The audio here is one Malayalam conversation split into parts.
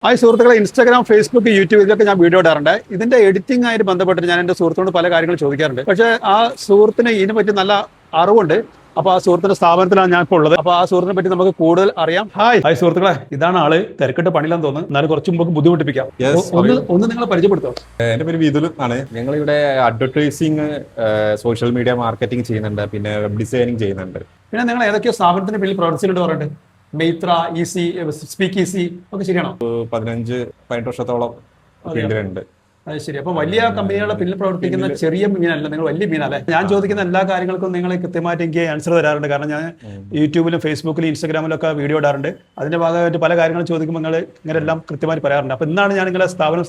ആ സുഹൃത്തുക്കളെ ഇൻസ്റ്റാഗ്രാം, ഫേസ്ബുക്ക്, യൂട്യൂബ് ഇതിലൊക്കെ ഞാൻ വീഡിയോ ഇടാറുണ്ട്. ഇതിന്റെ എഡിറ്റിംഗ് ആയിട്ട് ബന്ധപ്പെട്ട് ഞാൻ എന്റെ സുഹൃത്തിനോട് പല കാര്യങ്ങൾ ചോദിക്കാറുണ്ട്. പക്ഷേ ആ സുഹൃത്തിന് ഇതിനെ പറ്റി നല്ല അറിവുണ്ട്. അപ്പൊ ആ സുഹൃത്തിന്റെ സ്ഥാപനത്തിലാണ് ഞാൻ ഇപ്പോൾ ഉള്ളത്. അപ്പൊ ആ സുഹൃത്തിനെ പറ്റി നമുക്ക് കൂടുതൽ അറിയാം. ഹായ് സുഹൃത്തുക്കളെ, ഇതാണ് ആള്. തിരക്കിട്ട് പണിയില്ലെന്ന് തോന്നുന്നു. എന്നാലും കുറച്ച് മുമ്പ് ബുദ്ധിമുട്ടിപ്പിക്കാം. ഒന്ന് നിങ്ങളെ പരിചയപ്പെടുത്തോ? എന്റെ പേര് വിതുൽ ആണ്. ഞങ്ങളിവിടെ അഡ്വർടൈസിങ്, സോഷ്യൽ മീഡിയ മാർക്കറ്റിംഗ് ചെയ്യുന്നുണ്ട്, പിന്നെ വെബ് ഡിസൈനിങ് ചെയ്യുന്നുണ്ട്. പിന്നെ നിങ്ങൾ ഏതൊക്കെയോ സ്ഥാപനത്തിന്റെ പേരിൽ പ്രവർത്തിച്ചിട്ടുണ്ട് പറഞ്ഞിട്ട്? മെയ്ത്ര, ഈസി, സ്പീക്ക് ഈസി ഒക്കെ ശരിയാണോ? 15-18 വർഷത്തോളം ഫീൽഡിലുണ്ട്. അത് ശരി. അപ്പൊ വലിയ കമ്പനികളുടെ പിന്നിൽ പ്രവർത്തിക്കുന്ന ചെറിയ മീനല്ല, നിങ്ങൾ വലിയ മീനല്ലേ? ഞാൻ ചോദിക്കുന്ന എല്ലാ കാര്യങ്ങൾക്കും നിങ്ങൾ കൃത്യമായിട്ട് എനിക്ക് ആൻസർ തരാറുണ്ട്. കാരണം ഞാൻ യൂട്യൂബിലും ഫേസ്ബുക്കിലും ഇൻസ്റ്റാഗ്രാമിലും ഒക്കെ വീഡിയോ ഇടാറുണ്ട്. അതിന്റെ ഭാഗമായിട്ട് പല കാര്യങ്ങൾ ചോദിക്കുമ്പോൾ നിങ്ങൾ ഇങ്ങനെ എല്ലാം കൃത്യമായിട്ട് പറയാറുണ്ട്. അപ്പൊ ഇന്നാണ് ഞാൻ നിങ്ങളെ സ്ഥാപനം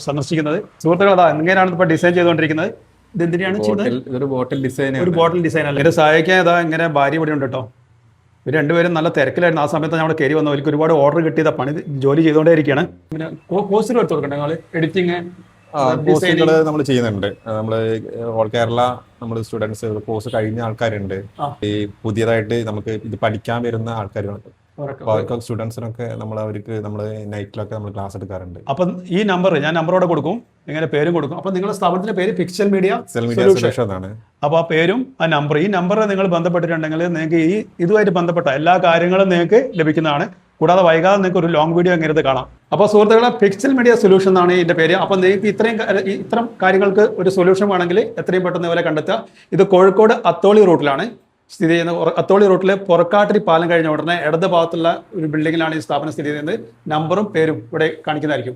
സന്ദർശിക്കുന്നത്. സുഹൃത്തുക്കൾ, അതാ എങ്ങനെയാണ് ഇപ്പൊ ഡിസൈൻ ചെയ്തുകൊണ്ടിരിക്കുന്നത്. ഇത് എന്തിനാണ് ചെയ്യുന്നത്? ഒരു ബോട്ടിൽ ഡിസൈൻ. ഒരു ബോട്ടിൽ ഡിസൈൻ അല്ലേ? എന്നെ സഹായിക്കാൻ ഇതാ ഇങ്ങനെ ഭാര്യ ഇവിടെ ഉണ്ട് കേട്ടോ. ഇവർ രണ്ടുപേരും നല്ല തിരക്കിലായിരുന്നു. ആ സമയത്ത് നമ്മൾ കയറി വന്നു. അവർക്ക് ഒരുപാട് ഓർഡർ കിട്ടിയത് പണി ജോലി ചെയ്തുകൊണ്ടേ ഇരിക്കുകയാണ്. പിന്നെ കോഴ്സിൽ എടുത്ത് കൊടുക്കണ്ടേ നിങ്ങൾ? എഡിറ്റിംഗ് കോഴ്സുകൾ നമ്മൾ ചെയ്യുന്നുണ്ട്. നമ്മള് ഓൾ കേരള നമ്മൾ സ്റ്റുഡൻസ് കോഴ്സ് കഴിഞ്ഞ ആൾക്കാരുണ്ട്. ഈ പുതിയതായിട്ട് നമുക്ക് ഇത് പഠിക്കാൻ വരുന്ന ആൾക്കാരുണ്ട്. സ്റ്റുഡൻസിനൊക്കെ അവർക്ക് നമ്മൾ നൈറ്റിലൊക്കെ നമ്മൾ ക്ലാസ് എടുക്കാറുണ്ട്. അപ്പൊ ഈ നമ്പർ ഞാൻ നമ്പറോടെ കൊടുക്കും, ഇങ്ങനെ പേരും കൊടുക്കും. അപ്പൊ നിങ്ങളുടെ സ്ഥാപനത്തിന്റെ പേര് പിക്സൽ മീഡിയ സൊല്യൂഷൻ ആണ്. അപ്പൊ ആ പേരും ആ നമ്പർ, ഈ നമ്പറിൽ നിങ്ങൾ ബന്ധപ്പെട്ടിട്ടുണ്ടെങ്കിൽ നിങ്ങൾക്ക് ഈ ഇതുമായിട്ട് ബന്ധപ്പെട്ട എല്ലാ കാര്യങ്ങളും നിങ്ങൾക്ക് ലഭിക്കുന്നതാണ്. കൂടാതെ വൈകാതെ നിങ്ങൾക്ക് ഒരു ലോങ് വീഡിയോ എങ്ങനെ കാണാം. അപ്പോൾ സുഹൃത്തുക്കളെ, പിക്സൽ മീഡിയ സൊല്യൂഷൻ എന്നാണ് ഇതിന്റെ പേര്. അപ്പോൾ നിങ്ങൾക്ക് ഇത്തരം കാര്യങ്ങൾക്ക് ഒരു സൊല്യൂഷൻ വേണമെങ്കിൽ എത്രയും പെട്ടെന്ന് ഇവരെ കണ്ടെത്തുക. ഇത് കോഴിക്കോട് അത്തോളി റൂട്ടിലാണ് സ്ഥിതി ചെയ്യുന്നത്. അത്തോളി റൂട്ടിലെ പൊറക്കാട്ടിരി പാലം കഴിഞ്ഞ ഉടനെ ഇടത് ഭാഗത്തുള്ള ഒരു ബിൽഡിങ്ങിലാണ് ഈ സ്ഥാപനം സ്ഥിതി ചെയ്യുന്നത്. നമ്പറും പേരും ഇവിടെ കാണിക്കുന്നതായിരിക്കും.